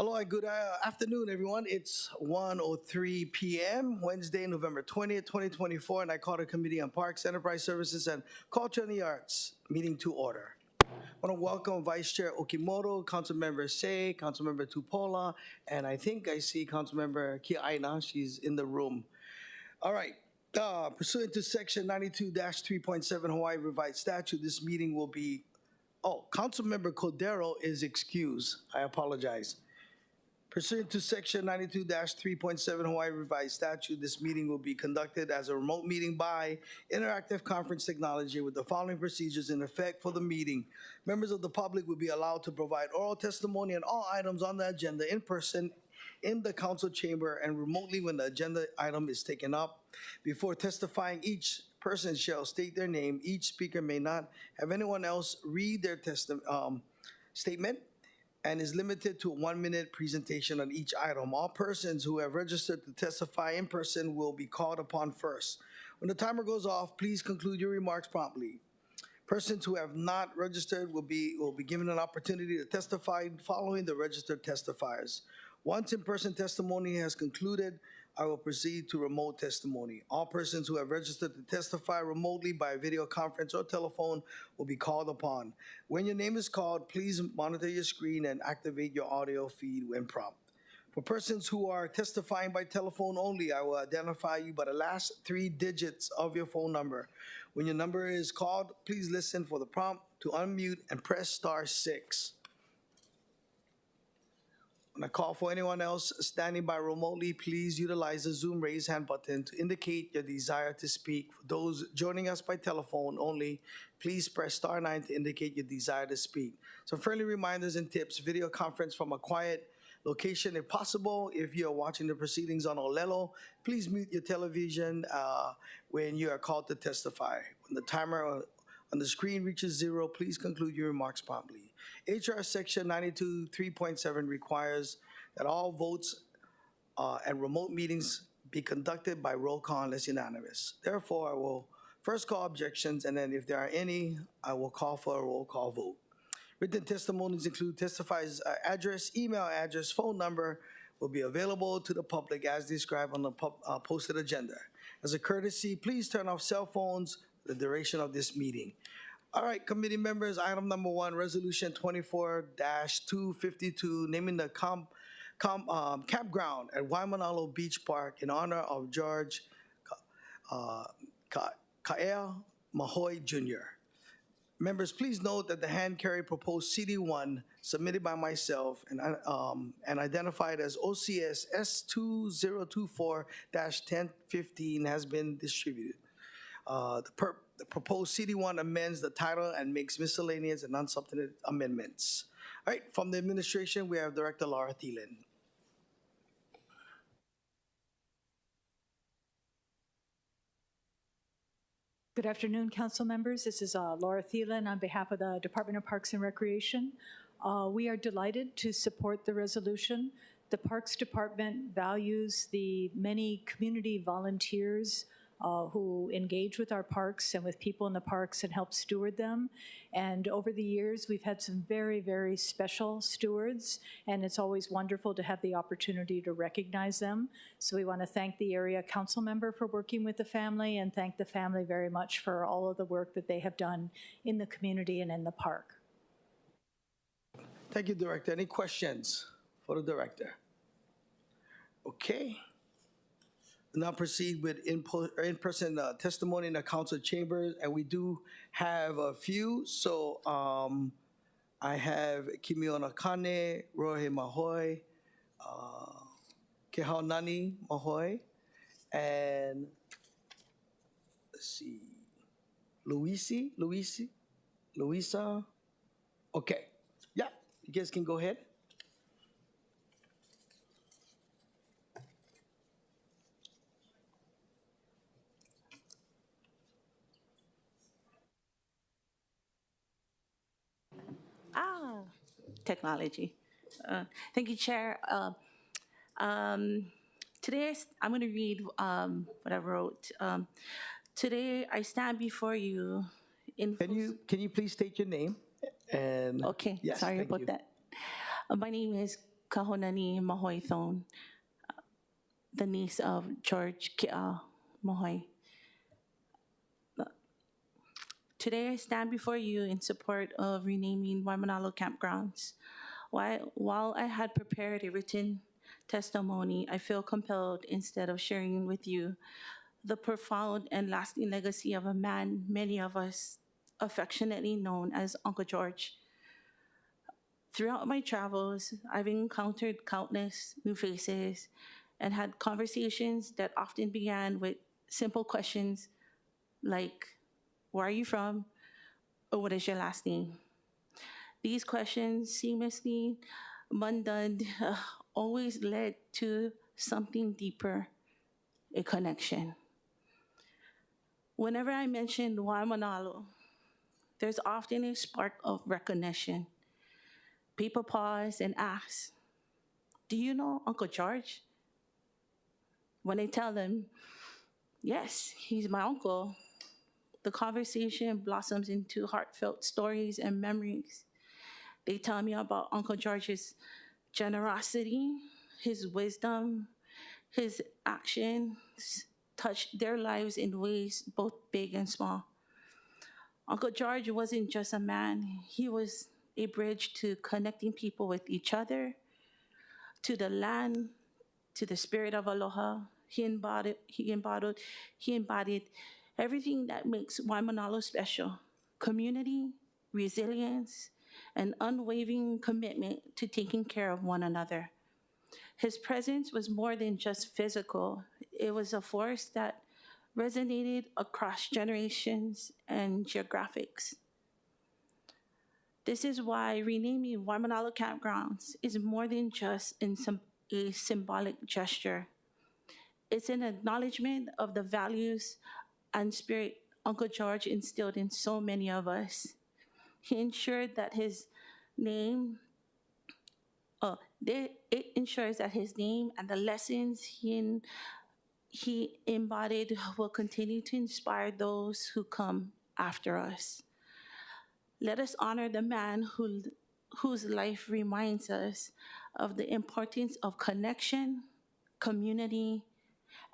Hello and good afternoon, everyone. It's 1:03 p.m., Wednesday, November 20th, 2024, and I call the Committee on Parks, Enterprise Services, and Culture and the Arts meeting to order. I want to welcome Vice Chair Okimoto, Councilmember Say, Councilmember Tupola, and I think I see Councilmember Kiaina. She's in the room. All right. Pursuant to Section 92-3.7 Hawaii Revised Statute, this meeting will be. Oh, Councilmember Cordero is excused. I apologize. Pursuant to Section 92-3.7 Hawaii Revised Statute, this meeting will be conducted as a remote meeting by interactive conference technology with the following procedures in effect for the meeting. Members of the public will be allowed to provide oral testimony on all items on the agenda in person in the council chamber and remotely when the agenda item is taken up. Before testifying, each person shall state their name. Each speaker may not have anyone else read their statement and is limited to a 1-minute presentation on each item. All persons who have registered to testify in person will be called upon first. When the timer goes off, please conclude your remarks promptly. Persons who have not registered will be given an opportunity to testify following the registered testifiers. Once in-person testimony has concluded, I will proceed to remote testimony. All persons who have registered to testify remotely by video conference or telephone will be called upon. When your name is called, please monitor your screen and activate your audio feed when prompted. For persons who are testifying by telephone only, I will identify you by the last 3 digits of your phone number. When your number is called, please listen for the prompt to unmute and press *6. When I call for anyone else standing by remotely, please utilize the Zoom raise hand button to indicate your desire to speak. For those joining us by telephone only, please press *9 to indicate your desire to speak. Some friendly reminders and tips: video conference from a quiet location if possible. If you are watching the proceedings on Olelo, please mute your television when you are called to testify. When the timer on the screen reaches 0, please conclude your remarks promptly. HR Section 92-3.7 requires that all votes and remote meetings be conducted by roll call unless unanimous. Therefore, I will first call objections, and then if there are any, I will call for a roll call vote. Written testimonies include testifier's address, email address, phone number will be available to the public as described on the posted agenda. As a courtesy, please turn off cell phones the duration of this meeting. All right, committee members, item number 1, Resolution 24-252, naming the campground at Waimanalo Beach Park in honor of George Kaea Mahoy Jr. Members, please note that the hand-carried proposed CD1 submitted by myself and identified as OCS S2024-1015 has been distributed. The proposed CD1 amends the title and makes miscellaneous and non-substantive amendments. All right, from the administration, we have Director Laura Thielen. Good afternoon, council members. This is Laura Thielen on behalf of the Department of Parks and Recreation. We are delighted to support the resolution. The Parks Department values the many community volunteers who engage with our parks and with people in the parks and help steward them. And over the years, we've had some very, very special stewards, and it's always wonderful to have the opportunity to recognize them. So we want to thank the area council member for working with the family and thank the family very much for all of the work that they have done in the community and in the park. Thank you, Director. Any questions for the Director? Okay. Now proceed with in-person testimony in the council chambers, and we do have a few. So I have Kimiona Kane, Rohe Mahoy, Kehaunani Mahoy, and let's see, Luisa. Okay, yeah, you guys can go ahead. Technology. Thank you, Chair. Today, I'm going to read what I wrote. Today, I stand before you in... Can you please state your name? And okay, yes, sorry about that. My name is Kahonani Mahoithon, the niece of George Ki'a Mahoi. Today I stand before you in support of renaming Waimanalo Campgrounds. While I had prepared a written testimony, I feel compelled, instead of sharing with you the profound and lasting legacy of a man many of us affectionately known as Uncle George. Throughout my travels, I've encountered countless new faces and had conversations that often began with simple questions like, where are you from? Or what is your last name? These questions, seamlessly mundane, always led to something deeper, a connection. Whenever I mention Waimanalo, there's often a spark of recognition. People pause and ask, do you know Uncle George? When I tell them, yes, he's my uncle, the conversation blossoms into heartfelt stories and memories. They tell me about Uncle George's generosity, his wisdom, his actions touched their lives in ways both big and small. Uncle George wasn't just a man, he was a bridge to connecting people with each other, to the land, to the spirit of aloha. He embodied everything that makes Waimanalo special: community, resilience, an unwavering commitment to taking care of one another. His presence was more than just physical, it was a force that resonated across generations and geographics. This is why renaming Waimanalo Campgrounds is more than just a symbolic gesture. It's an acknowledgement of the values and spirit Uncle George instilled in so many of us. He ensured that his name, it ensures that his name and the lessons he embodied will continue to inspire those who come after us. Let us honor the man whose life reminds us of the importance of connection, community,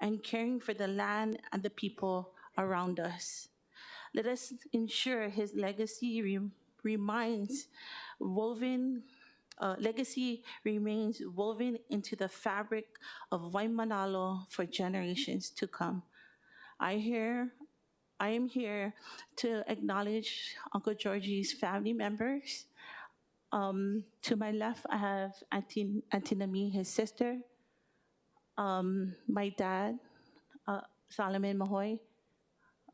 and caring for the land and the people around us. Let us ensure his woven legacy remains woven into the fabric of Waimanalo for generations to come. I am here to acknowledge Uncle Georgie's family members. To my left, I have Auntie Nami, his sister, my dad, Solomon Mahoy,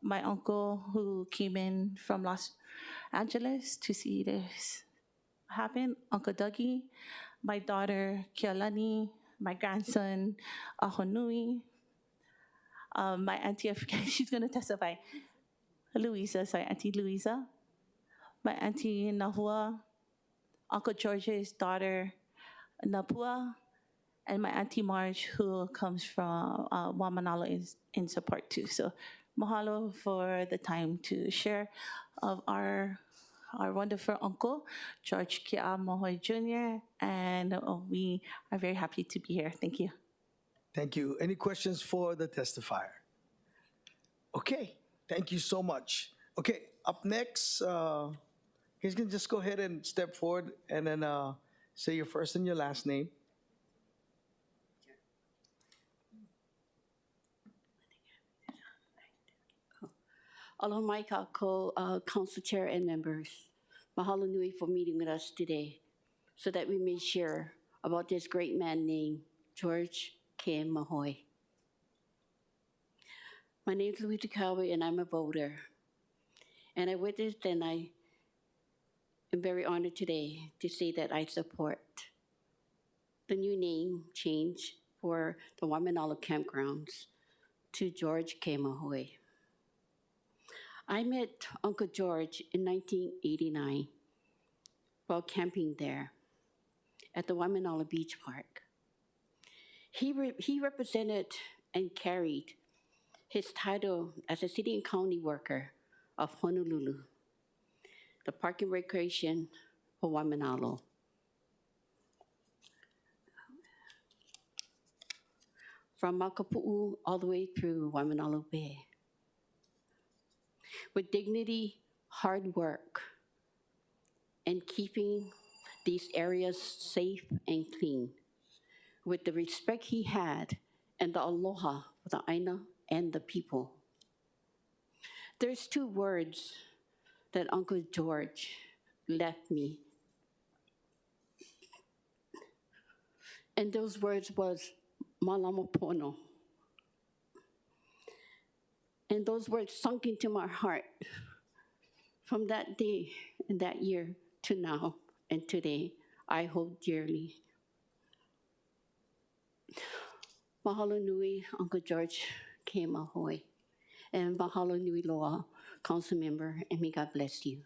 my uncle who came in from Los Angeles to see this happen, Uncle Dougie, my daughter Kialani, my grandson Ahonui, my auntie, she's going to testify, Auntie Louisa, my auntie Nahua, Uncle George's daughter Napua, and my auntie Marge, who comes from Wamanalo in support too. So mahalo for the time to share of our wonderful uncle, George Ki'a Mohoy Jr., and we are very happy to be here. Thank you. Thank you. Any questions for the testifier? Okay, thank you so much. Okay, up next, he's going to just go ahead and step forward and then say your first and your last name. Aloha mai kākou, council chair and members. Mahalo nui for meeting with us today so that we may share about this great man named George K. Mahoy. My name is Louisa Cowboy and I'm a voter. And I witnessed and I am very honored today to say that I support the new name change for the Waimanalo Campgrounds to George K. Mahoy. I met Uncle George in 1989 while camping there at the Waimanalo Beach Park. He represented and carried his title as a city and county worker of Honolulu, the Park and Recreation for Waimanalo. from Makapu'u all the way through Waimanalo Bay. With dignity, hard work, and keeping these areas safe and clean, with the respect he had and the aloha for the aina and the people. There's two words that Uncle George left me. And those words was malamapono. And those words sunk into my heart from that day and that year to now and today. I hold dearly. Mahalo nui, Uncle George K. Mahoi. And mahalo nui loa, council member, and may God bless you.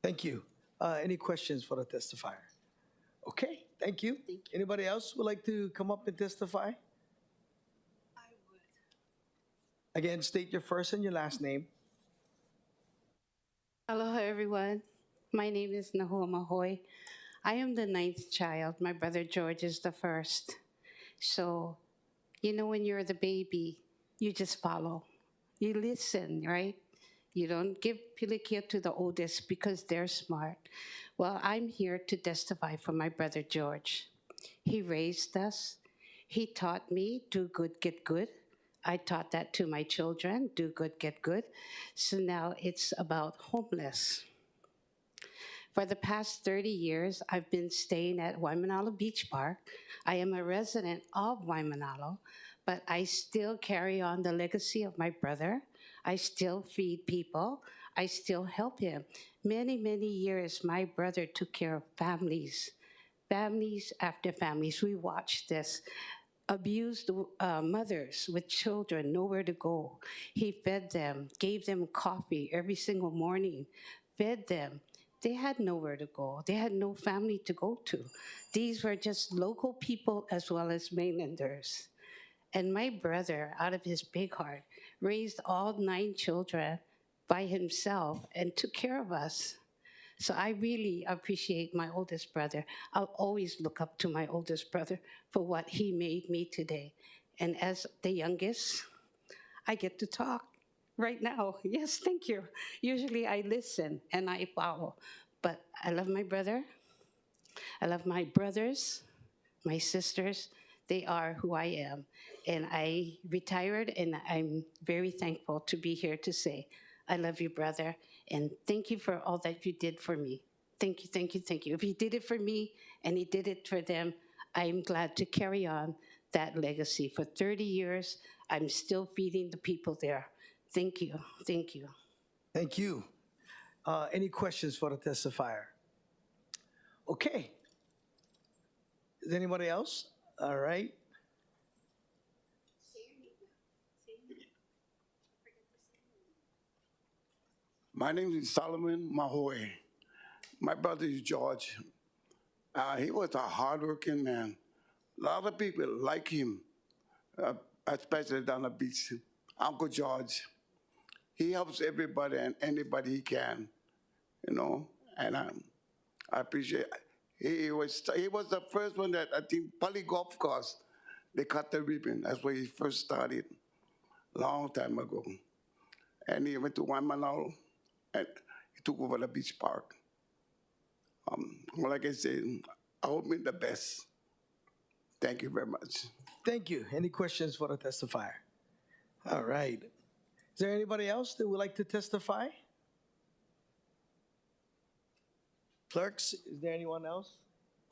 Thank you. Any questions for the testifier? Okay, thank you. Thank you. Anybody else would like to come up and testify? I would. Again, state your first and your last name. Aloha, everyone. My name is Nahua Mahoy. I am the 9th child. My brother George is the first. So, you know, when you're the baby, you just follow. You listen, right? You don't give pilikia to the oldest because they're smart. Well, I'm here to testify for my brother George. He raised us. He taught me, do good, get good. I taught that to my children, do good, get good. So now it's about homeless. For the past 30 years, I've been staying at Waimanalo Beach Park. I am a resident of Waimanalo, but I still carry on the legacy of my brother. I still feed people. I still help him. Many, many years, my brother took care of families, families after families. We watched this. Abused mothers with children, nowhere to go. He fed them, gave them coffee every single morning, fed them. They had nowhere to go. They had no family to go to. These were just local people as well as mainlanders. And my brother, out of his big heart, raised all 9 children by himself and took care of us. So I really appreciate my oldest brother. I'll always look up to my oldest brother for what he made me today. And as the youngest, I get to talk right now. Yes, thank you. Usually I listen and I follow. But I love my brother. I love my brothers, my sisters. They are who I am. And I retired, and I'm very thankful to be here to say, I love you, brother, and thank you for all that you did for me. Thank you, thank you, thank you. If he did it for me and he did it for them, I'm glad to carry on that legacy. For 30 years, I'm still feeding the people there. Thank you, thank you. Thank you. Any questions for the testifier? Okay. Is anybody else? All right. My name is Solomon Mahoy. My brother is George. He was a hardworking man. A lot of people like him, especially down the beach. Uncle George, he helps everybody and anybody he can, you know. And I appreciate. He was the first one that I think Pali Golf Course. They cut the ribbon. That's where he first started, long time ago. And he went to Waimanalo, and he took over the beach park. Like I said, I hope him the best. Thank you very much. Thank you. Any questions for the testifier? All right. Is there anybody else that would like to testify? Clerks, is there anyone else?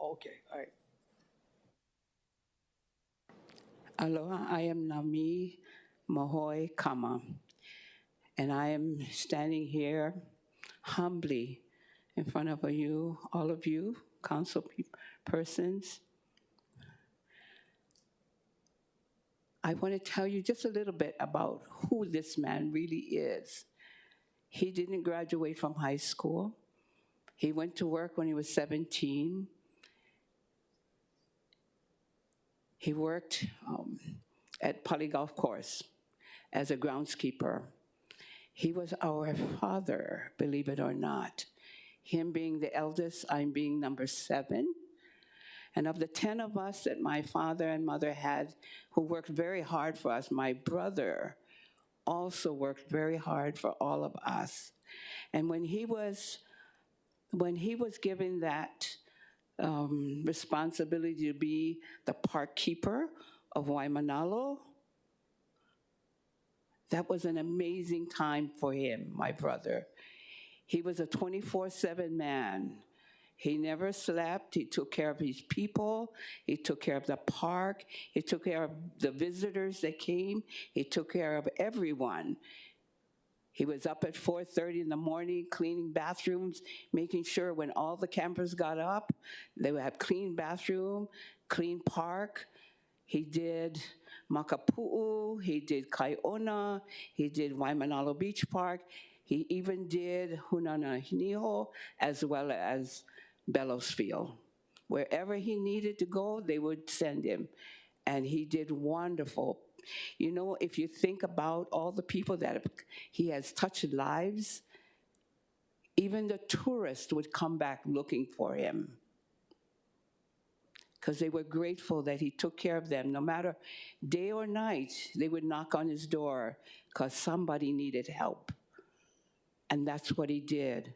Okay, all right. Aloha, I am Nami Mahoy Kama, and I am standing here humbly in front of you, all of you, council persons. I want to tell you just a little bit about who this man really is. He didn't graduate from high school. He went to work when he was 17. He worked at Poly Golf Course as a groundskeeper. He was our father, believe it or not. Him being the eldest, I'm being number 7. And of the 10 of us that my father and mother had who worked very hard for us, my brother also worked very hard for all of us. And when he was given that responsibility to be the park keeper of Waimanalo, that was an amazing time for him, my brother. He was a 24/7 man. He never slept. He took care of his people. He took care of the park. He took care of the visitors that came. He took care of everyone. He was up at 4:30 in the morning cleaning bathrooms, making sure when all the campers got up, they would have clean bathroom, clean park. He did Makapu'u, he did Kaiona, he did Waimanalo Beach Park, he even did Hunanahiniho as well as Bellowsfield. Wherever he needed to go, they would send him. And he did wonderful. You know, if you think about all the people that he has touched lives, even the tourists would come back looking for him because they were grateful that he took care of them. No matter day or night, they would knock on his door because somebody needed help. And that's what he did.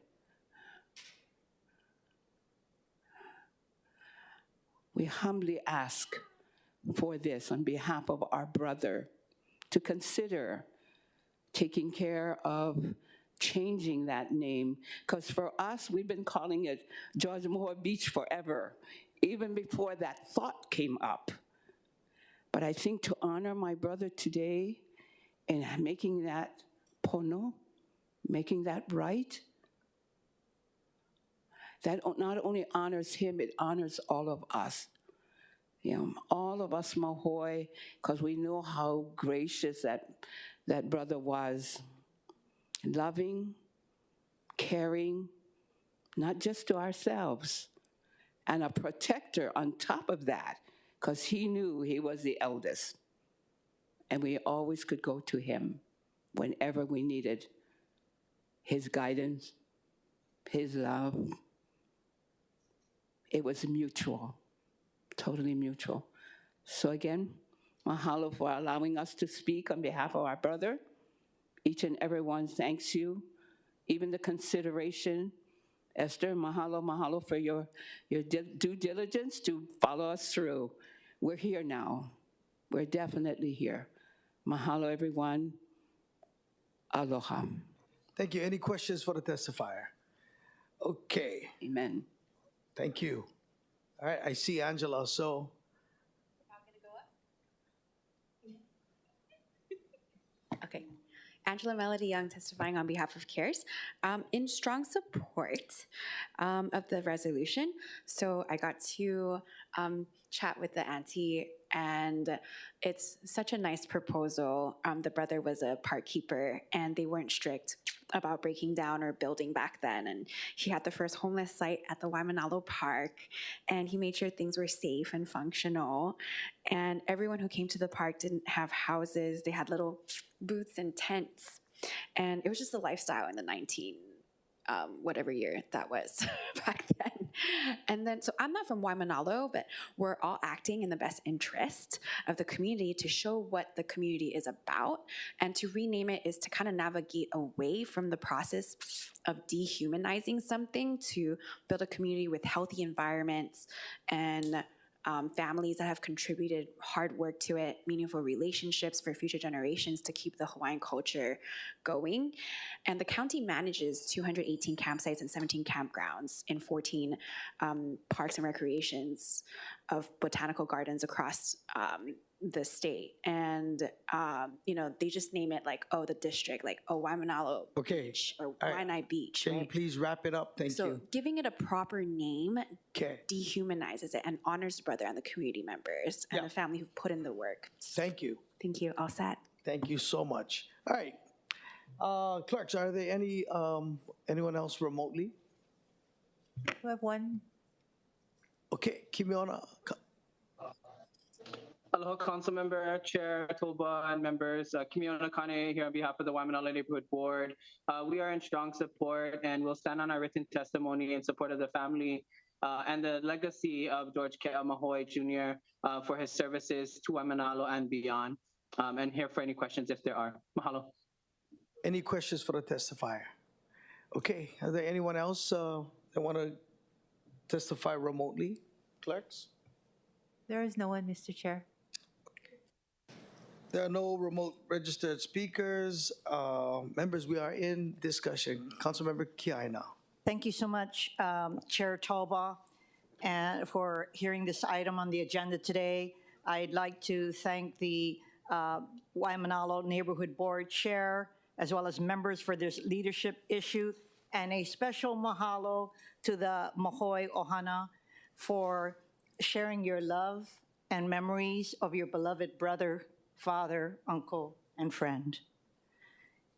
We humbly ask for this on behalf of our brother to consider taking care of changing that name, because for us, we've been calling it George Moore Beach forever, even before that thought came up. But I think to honor my brother today and making that pono, making that right, that not only honors him, it honors all of us. You know, all of us Mahoy, because we know how gracious that brother was. Loving, caring, not just to ourselves, and a protector on top of that, because he knew he was the eldest. And we always could go to him whenever we needed his guidance, his love. It was mutual. Totally mutual. So again, mahalo for allowing us to speak on behalf of our brother. Each and every one thanks you. Even the consideration. Esther, mahalo for your due diligence to follow us through. We're here now. We're definitely here. Mahalo, everyone. Aloha. Thank you. Any questions for the testifier? Okay. Amen. Thank you. All right, I see Angela, so. Okay. Angela Melody Young testifying on behalf of CARES. In strong support of the resolution, so I got to chat with the auntie, and it's such a nice proposal. The brother was a park keeper, and they weren't strict about breaking down or building back then. And he had the first homeless site at the Waimanalo Park, and he made sure things were safe and functional. And everyone who came to the park didn't have houses. They had little booths and tents. And it was just a lifestyle in the whatever year that was back then. And then, so I'm not from Waimanalo, but we're all acting in the best interest of the community to show what the community is about. And to rename it is to kind of navigate away from the process of dehumanizing something to build a community with healthy environments and families that have contributed hard work to it, meaningful relationships for future generations to keep the Hawaiian culture going. And the county manages 218 campsites and 17 campgrounds in 14 parks and recreations of botanical gardens across the state. And, they just name it like, the district, like, Waimanalo Beach or Waianae Beach. Can you please wrap it up? Thank you. So giving it a proper name Okay. dehumanizes it and honors the brother and the community members and the family who put in the work. Thank you. Thank you. All set. Thank you so much. All right. Clerks, are there anyone else remotely? We have one. Okay, Kimiona. Aloha, Council Member, Chair Toba, and members. Kimiona Kane here on behalf of the Waimanalo Neighborhood Board. We are in strong support, and we'll stand on our written testimony in support of the family and the legacy of George K. Mahoy Jr. For his services to Waimanalo and beyond. And here for any questions if there are. Mahalo. Any questions for the testifier? Okay, are there anyone else that want to testify remotely? Clerks? There is no one, Mr. Chair. There are no remote registered speakers. Members, we are in discussion. Councilmember Kiaina. Thank you so much, Chair Talba, and for hearing this item on the agenda today. I'd like to thank the Waimanalo Neighborhood Board Chair, as well as members for this leadership issue, and a special mahalo to the Mahoy Ohana for sharing your love and memories of your beloved brother, father, uncle, and friend.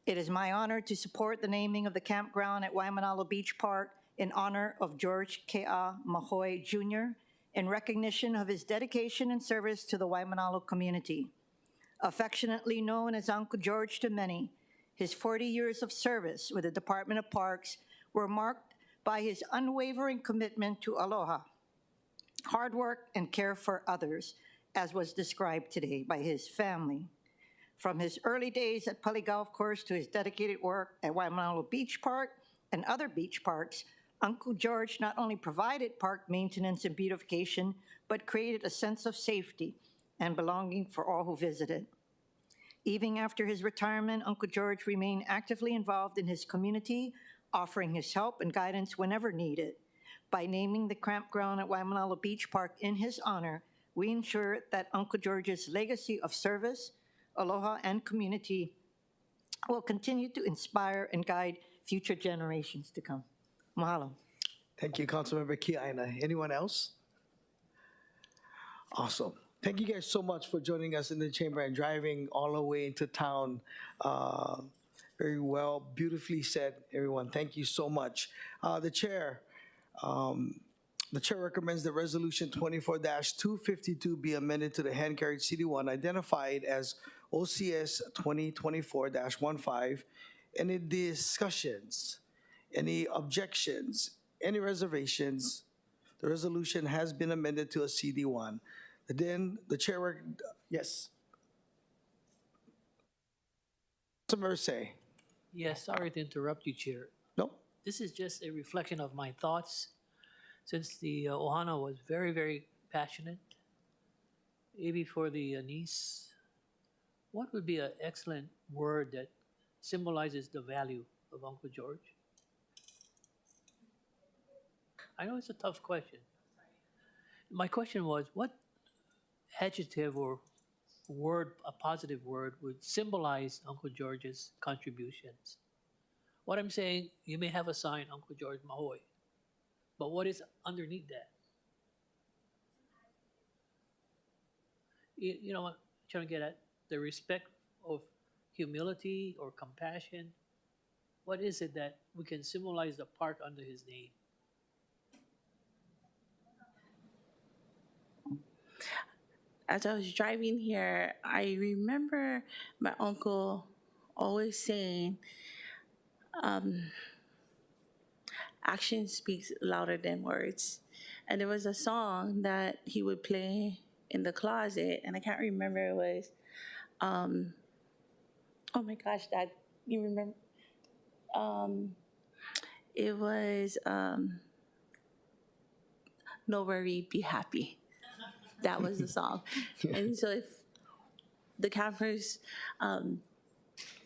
It is my honor to support the naming of the campground at Waimanalo Beach Park in honor of George K.A. Mahoy Jr. in recognition of his dedication and service to the Waimanalo community. Affectionately known as Uncle George to many, his 40 years of service with the Department of Parks were marked by his unwavering commitment to aloha, hard work, and care for others, as was described today by his family. From his early days at Pali Golf Course to his dedicated work at Waimanalo Beach Park and other beach parks, Uncle George not only provided park maintenance and beautification, but created a sense of safety and belonging for all who visited. Even after his retirement, Uncle George remained actively involved in his community, offering his help and guidance whenever needed. By naming the campground at Waimanalo Beach Park in his honor, we ensure that Uncle George's legacy of service, aloha, and community will continue to inspire and guide future generations to come. Mahalo. Thank you, Councilmember Kiaina. Anyone else? Awesome. Thank you guys so much for joining us in the chamber and driving all the way into town. Very well, beautifully said, everyone. Thank you so much. The chair recommends that Resolution 24-252 be amended to the hand-carried CD1 identified as OCS 2024-15. Any discussions? Any objections? Any reservations? The resolution has been amended to a CD1. Then the chair, yes. Councilmember Say. Yes, sorry to interrupt you, Chair. No? This is just a reflection of my thoughts since the Ohana was very, very passionate, maybe for the niece. What would be an excellent word that symbolizes the value of Uncle George? I know it's a tough question. My question was, what adjective or word, a positive word, would symbolize Uncle George's contributions? What I'm saying, you may have a sign, Uncle George Mahoy, but what is underneath that? You know what I'm trying to get at? The respect of humility or compassion. What is it that we can symbolize the park under his name? As I was driving here, I remember my uncle always saying, action speaks louder than words. And there was a song that he would play in the closet, and I can't remember it was, oh my gosh, Dad, you remember? It was No Worry, Be Happy. That was the song. And so if the campers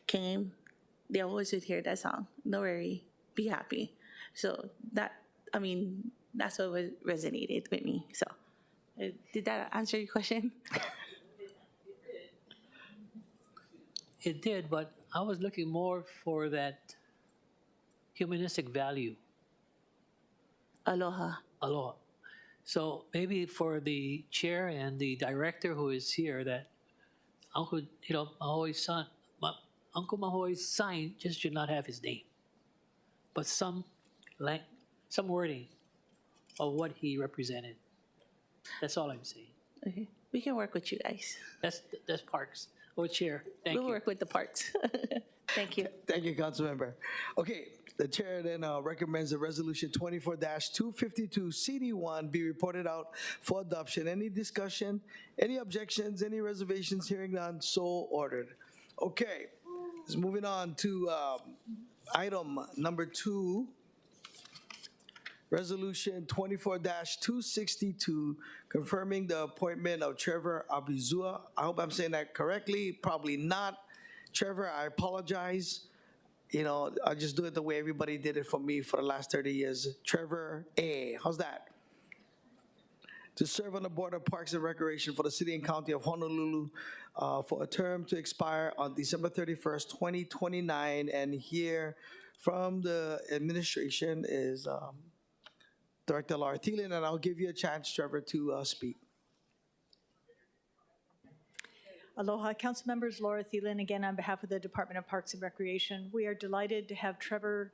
came, they always would hear that song, No Worry, Be Happy. So that, I mean, that's what resonated with me. So did that answer your question? It did, but I was looking more for that humanistic value. Aloha. Aloha. So maybe for the chair and the director who is here, that Uncle, Mahoy's son, Uncle Mahoy's sign just should not have his name, but some wording of what he represented. That's all I'm saying. Okay. We can work with you guys. That's Parks. Oh, Chair, thank you. We'll work with the parks. Thank you. Thank you, Councilmember. Okay, The chair then recommends that Resolution 24-252 CD1 be reported out for adoption. Any discussion, any objections, any reservations? Hearing none, so ordered. Okay, let's moving on to item number 2. Resolution 24-262, confirming the appointment of Trevor Abizua. I hope I'm saying that correctly. Probably not. Trevor, I apologize. You know, I'll just do it the way everybody did it for me for the last 30 years. Trevor A. How's that? To serve on the Board of Parks and Recreation for the City and County of Honolulu for a term to expire on December 31st, 2029. And here from the administration is Director Laura Thielen, and I'll give you a chance, Trevor, to speak. Aloha, council members, Laura Thielen again on behalf of the Department of Parks and Recreation. We are delighted to have Trevor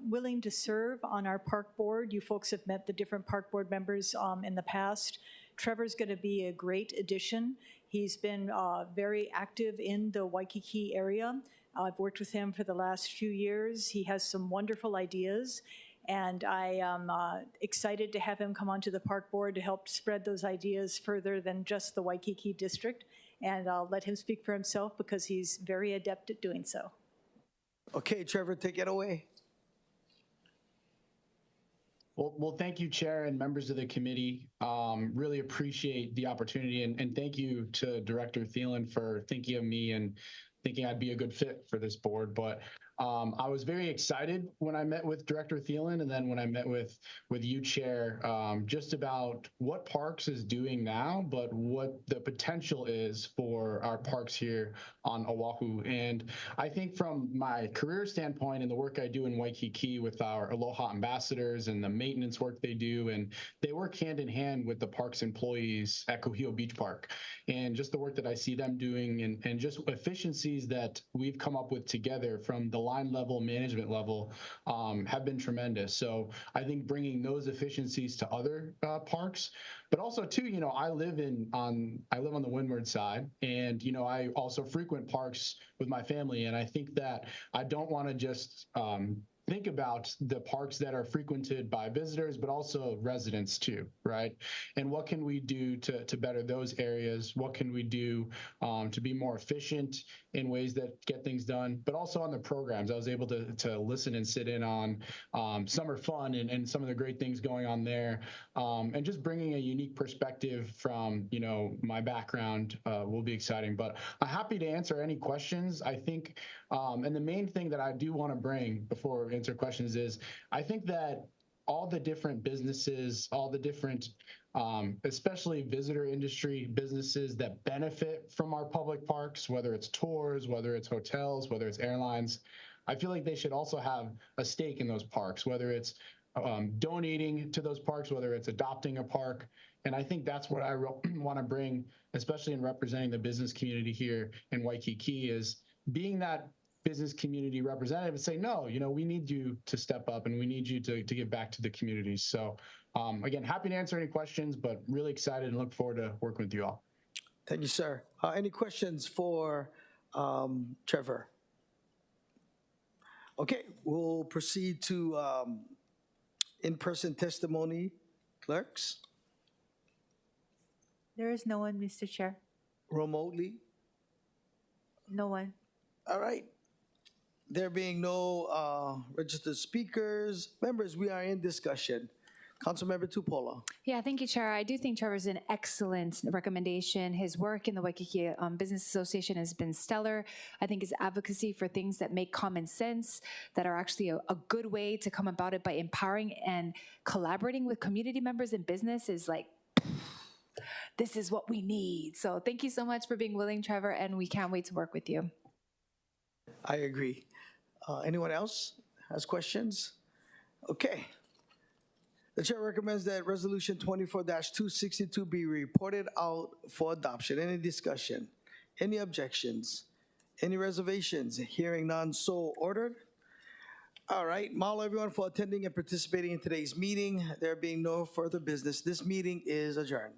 willing to serve on our park board. You folks have met the different park board members in the past. Trevor's going to be a great addition. He's been very active in the Waikiki area. I've worked with him for the last few years. He has some wonderful ideas, and I am excited to have him come onto the park board to help spread those ideas further than just the Waikiki district. And I'll let him speak for himself because he's very adept at doing so. Okay, Trevor, take it away. Well, thank you, Chair and members of the committee. Really appreciate the opportunity, and thank you to Director Thielen for thinking of me and thinking I'd be a good fit for this board. But I was very excited when I met with Director Thielen, and then when I met with you, Chair, just about what Parks is doing now, but what the potential is for our parks here on Oahu. And I think from my career standpoint and the work I do in Waikiki with our Aloha ambassadors and the maintenance work they do, and they work hand in hand with the parks employees at Kuhio Beach Park. And just the work that I see them doing and just efficiencies that we've come up with together from the line level, management level, have been tremendous. So I think bringing those efficiencies to other parks, but also too, you know, I live on the windward side, and you know, I also frequent parks with my family, and I think that I don't want to just think about the parks that are frequented by visitors, but also residents too, right? And what can we do to better those areas? What can we do to be more efficient in ways that get things done? But also on the programs, I was able to listen and sit in on Summer Fun and some of the great things going on there, and just bringing a unique perspective from, you know, my background will be exciting. But I'm happy to answer any questions. I think, and the main thing that I do want to bring before we answer questions is, I think that all the different businesses, all the different, especially visitor industry businesses that benefit from our public parks, whether it's tours, whether it's hotels, whether it's airlines, I feel like they should also have a stake in those parks, whether it's donating to those parks, whether it's adopting a park. And I think that's what I want to bring, especially in representing the business community here in Waikiki, is being that business community representative and say, no, you know, we need you to step up and we need you to give back to the community. So again, happy to answer any questions, but really excited and look forward to working with you all. Thank you, sir. Any questions for Trevor? Okay, we'll proceed to in-person testimony. Clerks? There is no one, Mr. Chair. Remotely? No one. All right. There being no registered speakers, members, we are in discussion. Councilmember Tupola. Yeah, thank you, Chair. I do think Trevor's an excellent recommendation. His work in the Waikiki Business Association has been stellar. I think his advocacy for things that make common sense, that are actually a good way to come about it by empowering and collaborating with community members in business is like, this is what we need. So thank you so much for being willing, Trevor, and we can't wait to work with you. I agree. Anyone else has questions? Okay. The chair recommends that Resolution 24-262 be reported out for adoption. Any discussion? Any objections? Any reservations? Hearing none, so ordered. All right. Mahalo everyone for attending and participating in today's meeting. There being no further business, this meeting is adjourned.